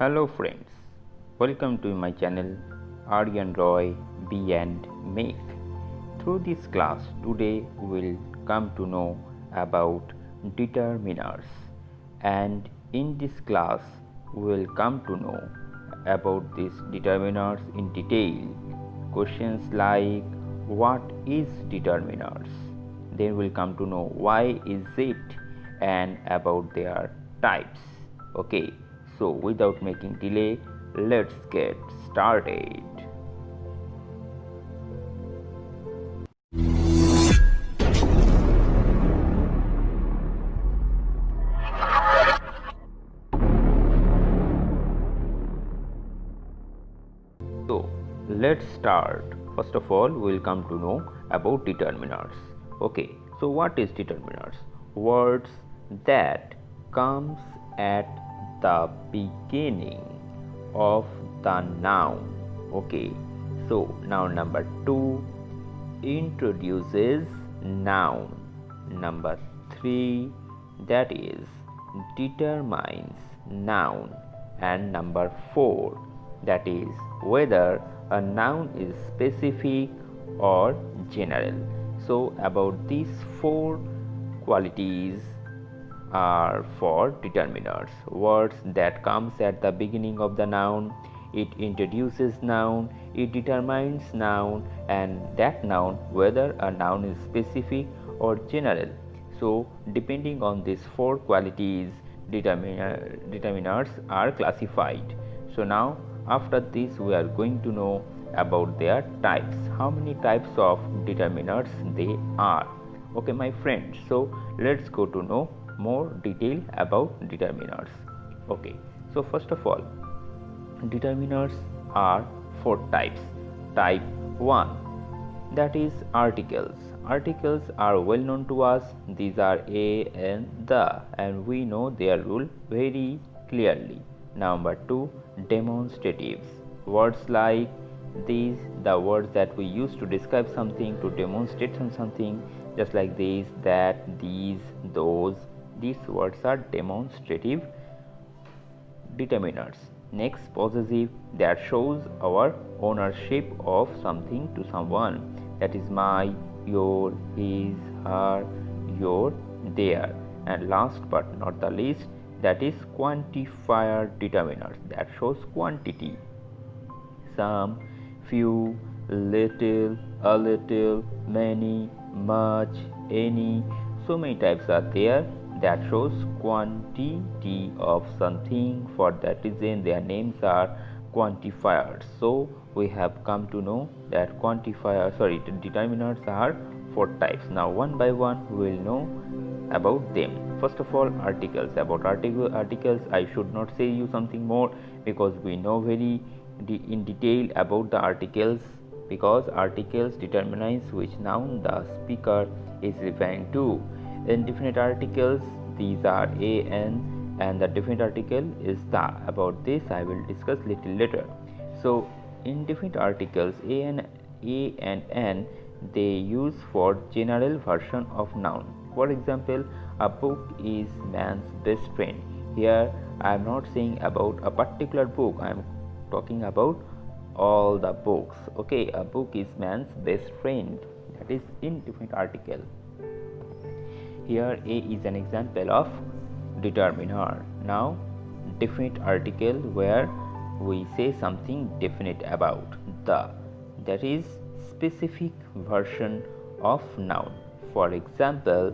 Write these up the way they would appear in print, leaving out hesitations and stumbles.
Hello friends, welcome to my channel Aryan Roy B and Make. Through this class today we will come to know about determiners, and in this class we will come to know about these determiners in detail. Questions like what is determiners, then we'll come to know why is it and about their types. Okay, so without making delay, let's get started. So let's start. First of all, we'll come to know about determiners. Okay, so what is determiners? Words that comes at the beginning of the noun. Okay, so noun number 2 introduces noun. Number 3, that is determines noun. And number 4, that is whether a noun is specific or general. So about these 4 qualities are for determiners. Words that comes at the beginning of the noun, it introduces noun, it determines noun, and that noun whether a noun is specific or general. So depending on these 4 qualities, determiners are classified. So now after this we are going to know about their types, how many types of determiners they are. Okay my friends, so let's go to know more detail about determiners. Okay, so first of all, determiners are 4 types. Type 1, that is articles. Articles are well known to us. These are a and the, and we know their rule very clearly. Number 2, demonstratives. Words like these, the words that we use to describe something, to demonstrate something, just like these, that, these, those. These words are demonstrative determiners. Next, possessive, that shows our ownership of something to someone. That is my, your, his, her, your, their. And last but not the least, that is quantifier determiners, that shows quantity. Some, few, little, a little, many, much, any. So many types are there that shows quantity of something. For that reason their names are quantifiers. So we have come to know that determiners are 4 types. Now one by one we will know about them. First of all, articles. About articles I should not say you something more, because we know very in detail about the articles, because articles determines which noun the speaker is referring to. In definite articles, these are a, and the definite article is the. About this I will discuss little later. So in definite articles, a and n, they use for general version of noun. For example, a book is man's best friend. Here I am not saying about a particular book, I am talking about all the books. Okay, a book is man's best friend, that is indefinite article. Here a is an example of determiner. Now definite article, where we say something definite about. The, that is specific version of noun. For example,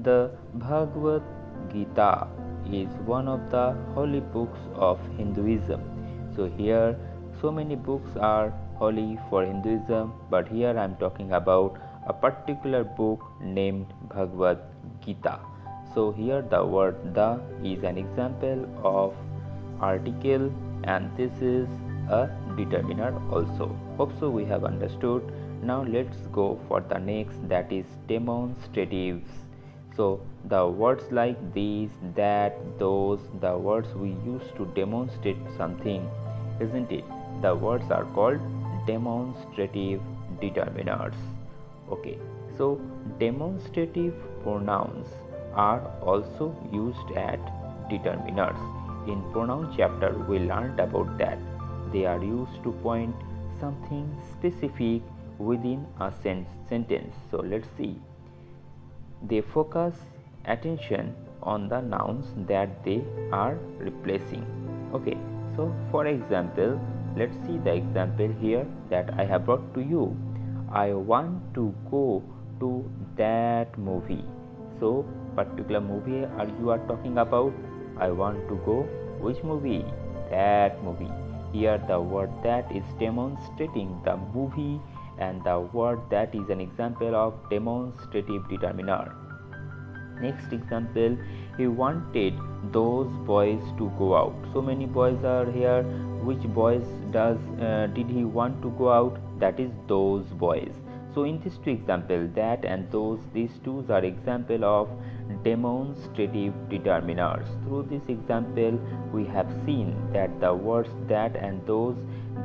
the Bhagavad Gita is one of the holy books of Hinduism. So here so many books are holy for Hinduism, but here I am talking about a particular book named Bhagavad Gita. So here the word the is an example of article, and this is a determiner also. Hope so we have understood. Now let's go for the next, that is demonstratives. So the words like these, that, those, the words we use to demonstrate something, isn't it? The words are called demonstrative determiners. Okay, so demonstrative pronouns are also used as determiners. in pronoun chapter we learned about that. They are used to point something specific within a sentence. So let's see. They focus attention on the nouns that they are replacing. Okay, so for example, let's see the example here that I have brought to you. I want to go to that movie. So particular movie you are talking about. I want to go which movie? That movie. Here the word that is demonstrating the movie, and the word that is an example of demonstrative determiner. Next example, he wanted those boys to go out. So many boys are here. Which boys did he want to go out? That is those boys. So in these two examples, that and those, these two are example of demonstrative determiners. Through this example, we have seen that the words that and those,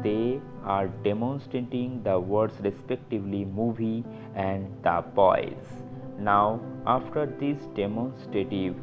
they are demonstrating the words respectively movie and the boys. Now after this demonstrative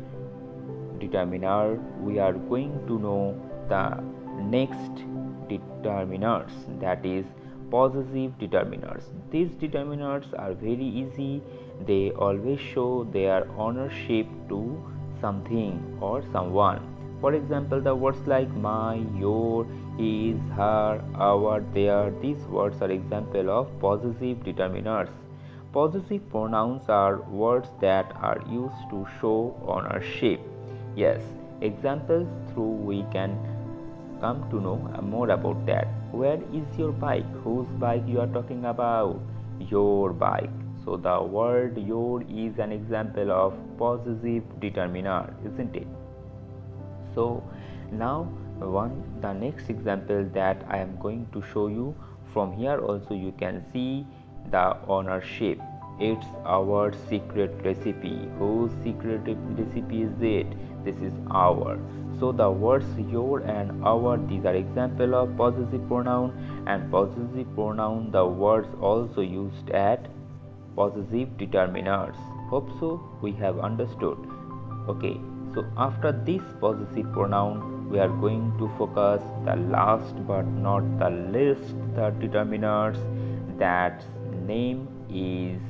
determiner, we are going to know the next determiners, that is possessive determiners. These determiners are very easy. They always show their ownership to something or someone. For example, the words like my, your, his, her, our, their, these words are example of possessive determiners. Possessive pronouns are words that are used to show ownership. Yes, examples through we can come to know more about that. Where is your bike? Whose bike you are talking about? Your bike. So the word your is an example of possessive determiner, isn't it? So now the next example that I am going to show you, from here also you can see the ownership. It's our secret recipe. Whose secret recipe is it? This is our. So the words your and our, these are example of possessive pronoun, and possessive pronoun, the words also used at possessive determiners. Hope so we have understood. Okay, so after this possessive pronoun, we are going to focus the last but not the least the determiners. That name is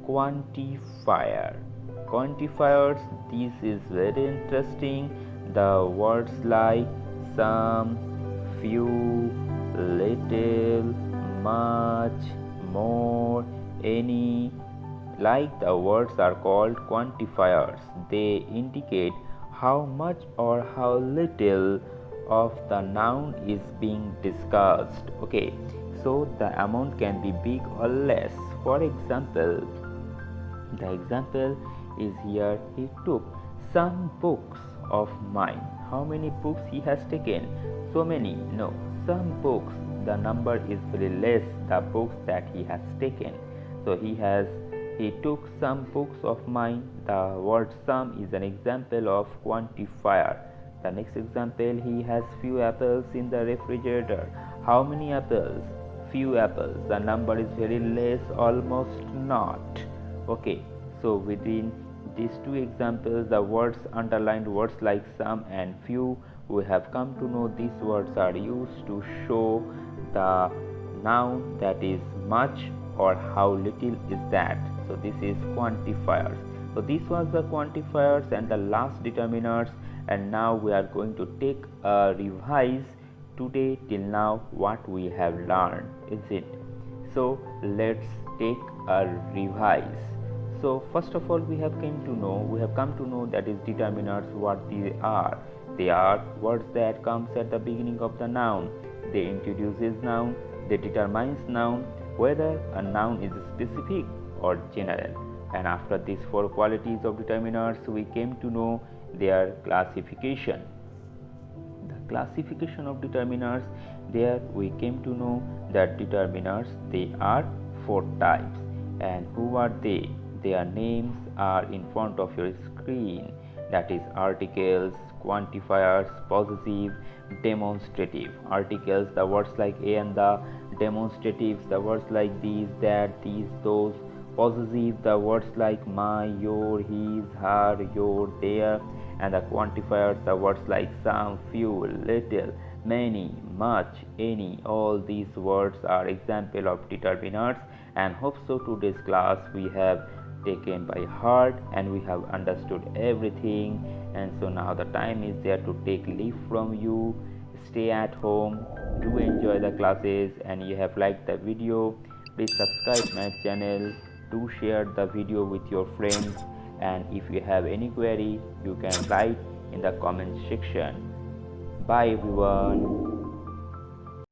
quantifier. Quantifiers, this is very interesting. The words like some, few, little, much, more, any, like the words are called quantifiers. They indicate how much or how little of the noun is being discussed. Okay, so the amount can be big or less. For example, the example is here. He took some books of mine. How many books he has taken? So many? No, some books. The number is very less, the books that he has taken. So he took some books of mine. The word some is an example of quantifier. The next example, he has few apples in the refrigerator. How many apples? Few apples. The number is very less, almost not. Okay, so within these two examples, the words underlined, words like some and few, we have come to know these words are used to show the noun, that is much or how little is that. So this is quantifiers. So this was the quantifiers and the last determiners, and now we are going to take a revise today till now what we have learned, is it? So let's take a revise. So first of all, we have come to know that is determiners, what they are. They are words that comes at the beginning of the noun. They introduces noun, they determines noun, whether a noun is specific or general. And after these four qualities of determiners, we came to know their classification. The classification of determiners, there we came to know that determiners, they are four types. And who are they? Their names are in front of your screen, that is articles, quantifiers, possessive, demonstrative. Articles, the words like a and the. Demonstratives, the words like these, that, these, those. Possessive, the words like my, your, his, her, your, their. And the quantifiers are words like some, few, little, many, much, any. All these words are example of determiners, and hope so today's class we have taken by heart and we have understood everything. And so now the time is there to take leave from you. Stay at home, do enjoy the classes, and you have liked the video, please subscribe my channel, do share the video with your friends, and if you have any query you can write in the comment section. Bye everyone.